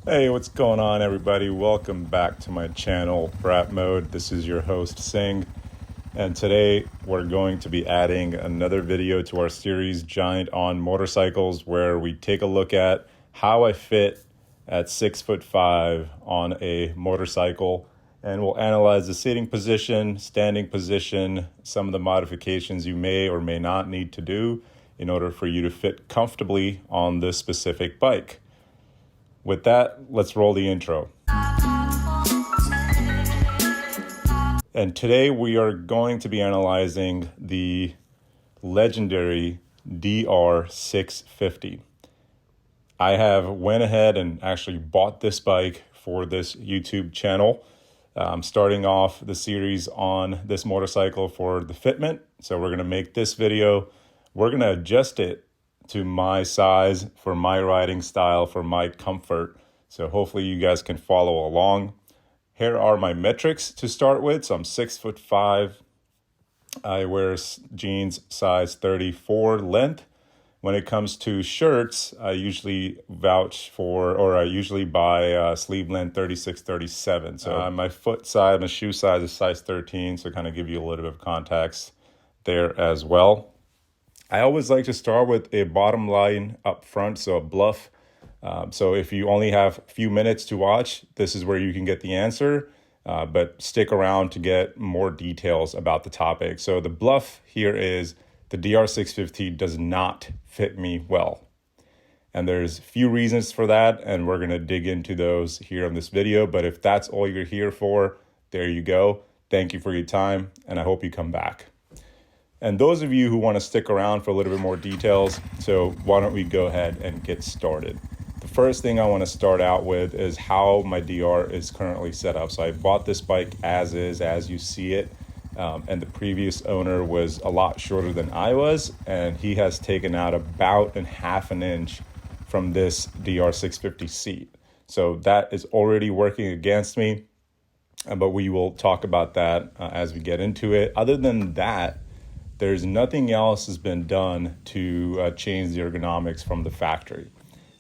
Hey, what's going on, everybody? Welcome back to my channel, Brat Mode. This is your host, Singh, and today we're going to be adding another video to our series, Giant on Motorcycles, where we take a look at how I fit at 6'5" on a motorcycle, and we'll analyze the sitting position, standing position, some of the modifications you may or may not need to do in order for you to fit comfortably on this specific bike. With that, let's roll the intro. And today we are going to be analyzing the legendary DR650. I have went ahead and actually bought this bike for this YouTube channel. I'm starting off the series on this motorcycle for the fitment. So we're going to make this video. We're going to adjust it to my size, for my riding style, for my comfort. So hopefully you guys can follow along. Here are my metrics to start with. So I'm 6'5". I wear jeans size 34 length. When it comes to shirts, I usually vouch for, or I usually buy sleeve length 36, 37. So my foot size, my shoe size is size 13. So kind of give you a little bit of context there as well. I always like to start with a bottom line up front, so a bluff. So if you only have a few minutes to watch, this is where you can get the answer, but stick around to get more details about the topic. So the bluff here is the DR650 does not fit me well. And there's a few reasons for that, and we're going to dig into those here in this video. But if that's all you're here for, there you go. Thank you for your time, and I hope you come back. And those of you who want to stick around for a little bit more details, so why don't we go ahead and get started. The first thing I want to start out with is how my DR is currently set up. So I bought this bike as is, as you see it, and the previous owner was a lot shorter than I was, and he has taken out about half an inch from this DR650 seat. So that is already working against me, but we will talk about that as we get into it. Other than that, there's nothing else has been done to change the ergonomics from the factory.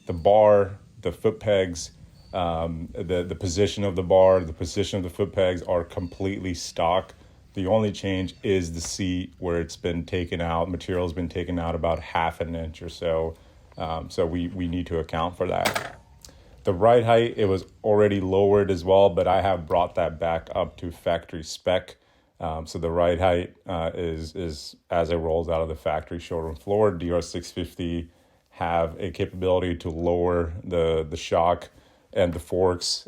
The bar, the foot pegs, the position of the bar, the position of the foot pegs are completely stock. The only change is the seat, where it's been taken out. Material's been taken out about half an inch or so. So we need to account for that. The ride height, it was already lowered as well, but I have brought that back up to factory spec. So the ride height is as it rolls out of the factory showroom floor. DR650 have a capability to lower the shock and the forks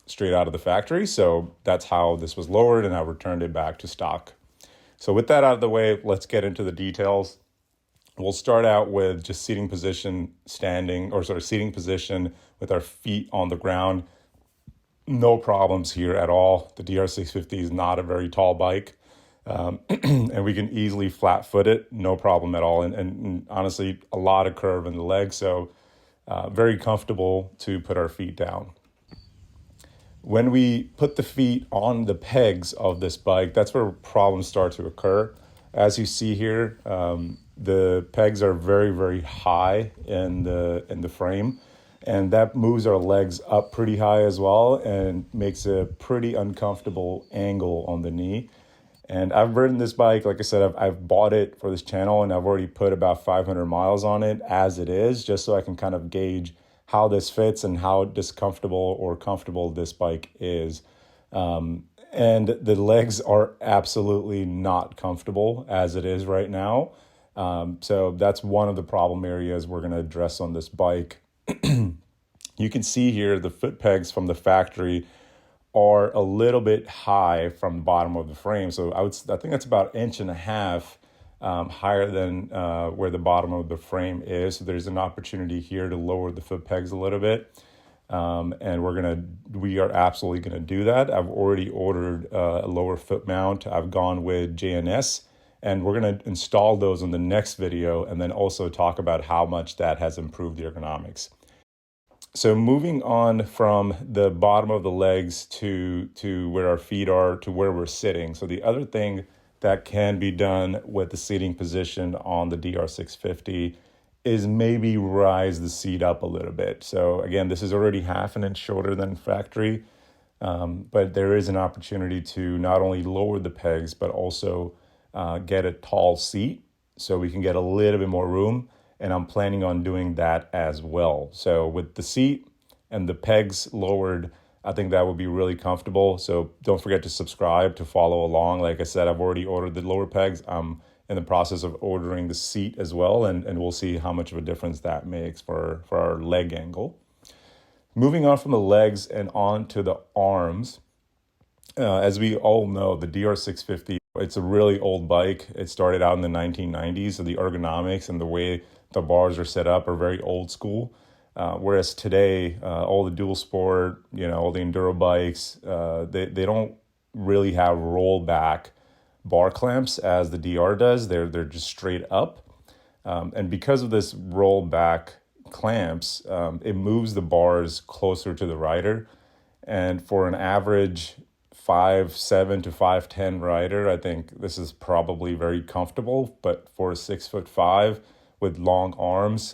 straight out of the factory. So that's how this was lowered, and I returned it back to stock. So with that out of the way, let's get into the details. We'll start out with just seating position, seating position with our feet on the ground. No problems here at all. The DR650 is not a very tall bike, and we can easily flat foot it, no problem at all. And honestly, a lot of curve in the legs, so very comfortable to put our feet down. When we put the feet on the pegs of this bike, that's where problems start to occur. As you see here, the pegs are very, very high in the frame. And that moves our legs up pretty high as well and makes a pretty uncomfortable angle on the knee. And I've ridden this bike, like I said, I've bought it for this channel, and I've already put about 500 miles on it as it is, just so I can kind of gauge how this fits and how discomfortable or comfortable this bike is. And the legs are absolutely not comfortable as it is right now. So that's one of the problem areas we're going to address on this bike. You can see here the foot pegs from the factory are a little bit high from the bottom of the frame. So I think that's about 1.5 inches higher than where the bottom of the frame is. So there's an opportunity here to lower the foot pegs a little bit. And we are absolutely gonna do that. I've already ordered a lower foot mount. I've gone with JNS, and we're gonna install those in the next video, and then also talk about how much that has improved the ergonomics. So moving on from the bottom of the legs to where our feet are, to where we're sitting. So the other thing that can be done with the seating position on the DR650 is maybe rise the seat up a little bit. So again, this is already half an inch shorter than factory, but there is an opportunity to not only lower the pegs, but also get a tall seat so we can get a little bit more room. And I'm planning on doing that as well. So with the seat and the pegs lowered, I think that would be really comfortable. So don't forget to subscribe to follow along. Like I said, I've already ordered the lower pegs. I'm in the process of ordering the seat as well, and we'll see how much of a difference that makes for our leg angle. Moving on from the legs and on to the arms. As we all know, the DR650, it's a really old bike. It started out in the 1990s, so the ergonomics and the way the bars are set up are very old school. Whereas today, all the dual sport, all the enduro bikes, they don't really have rollback bar clamps as the DR does. They're just straight up. And because of this rollback clamps, it moves the bars closer to the rider. And for an average 5'7" to 5'10" rider, I think this is probably very comfortable. But for a 6'5" with long arms,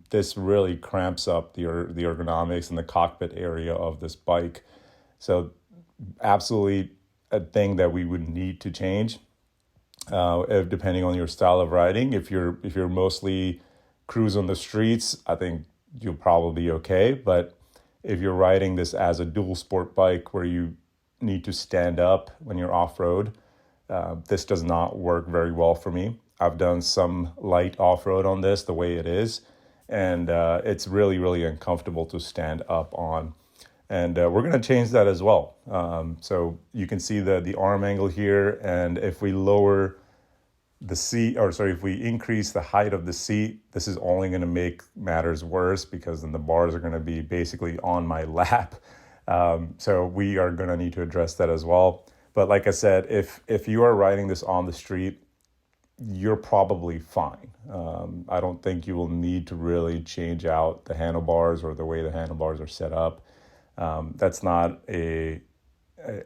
this really cramps up the ergonomics and the cockpit area of this bike. So absolutely a thing that we would need to change, depending on your style of riding. If you're mostly cruise on the streets, I think you'll probably be okay. But if you're riding this as a dual sport bike where you need to stand up when you're off-road, this does not work very well for me. I've done some light off-road on this the way it is, and it's really, really uncomfortable to stand up on. And we're going to change that as well. So you can see the arm angle here, and if we lower the seat, if we increase the height of the seat, this is only going to make matters worse because then the bars are going to be basically on my lap. So we are going to need to address that as well. But like I said, if you are riding this on the street, you're probably fine. I don't think you will need to really change out the handlebars or the way the handlebars are set up. That's not a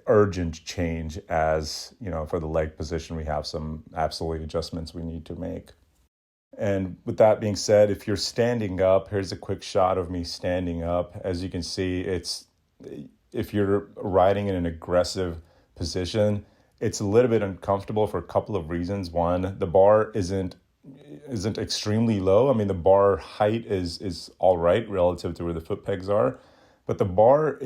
urgent change, as for the leg position, we have some absolute adjustments we need to make. And with that being said, if you're standing up, here's a quick shot of me standing up. As you can see, if you're riding in an aggressive position, it's a little bit uncomfortable for a couple of reasons. One, the bar isn't extremely low. I mean, the bar height is all right relative to where the foot pegs are, but the bar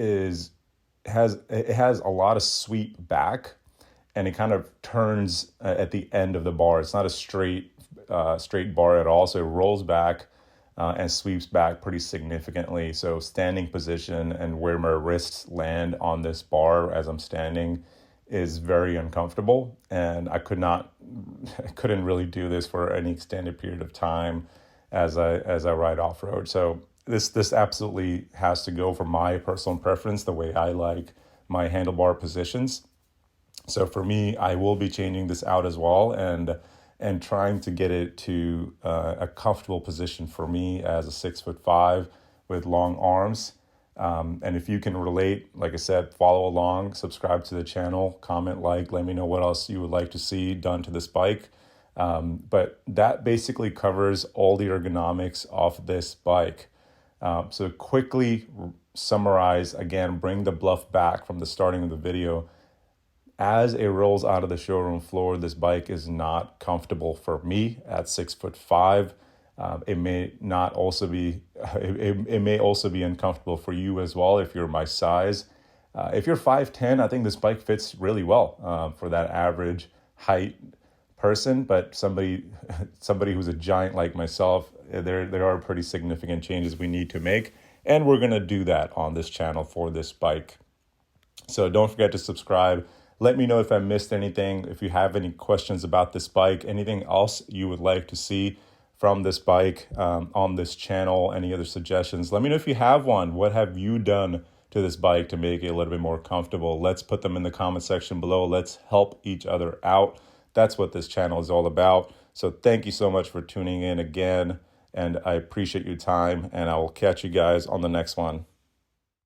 has a lot of sweep back, and it kind of turns at the end of the bar. It's not a straight bar at all, so it rolls back and sweeps back pretty significantly. So standing position and where my wrists land on this bar as I'm standing is very uncomfortable, and I couldn't really do this for any extended period of time as I ride off-road. So this absolutely has to go for my personal preference, the way I like my handlebar positions. So for me, I will be changing this out as well, and trying to get it to a comfortable position for me as a 6'5" with long arms. And if you can relate, like I said, follow along, subscribe to the channel, comment, let me know what else you would like to see done to this bike. But that basically covers all the ergonomics of this bike. So quickly summarize, again, bring the bluff back from the starting of the video. As it rolls out of the showroom floor, this bike is not comfortable for me at 6'5". It may not also be, it may also be uncomfortable for you as well if you're my size. If you're 5'10", I think this bike fits really well for that average height person. But somebody who's a giant like myself, there are pretty significant changes we need to make, and we're gonna do that on this channel for this bike. So don't forget to subscribe. Let me know if I missed anything. If you have any questions about this bike, anything else you would like to see from this bike on this channel, any other suggestions, let me know if you have one. What have you done to this bike to make it a little bit more comfortable? Let's put them in the comment section below. Let's help each other out. That's what this channel is all about. So thank you so much for tuning in again, and I appreciate your time, and I will catch you guys on the next one.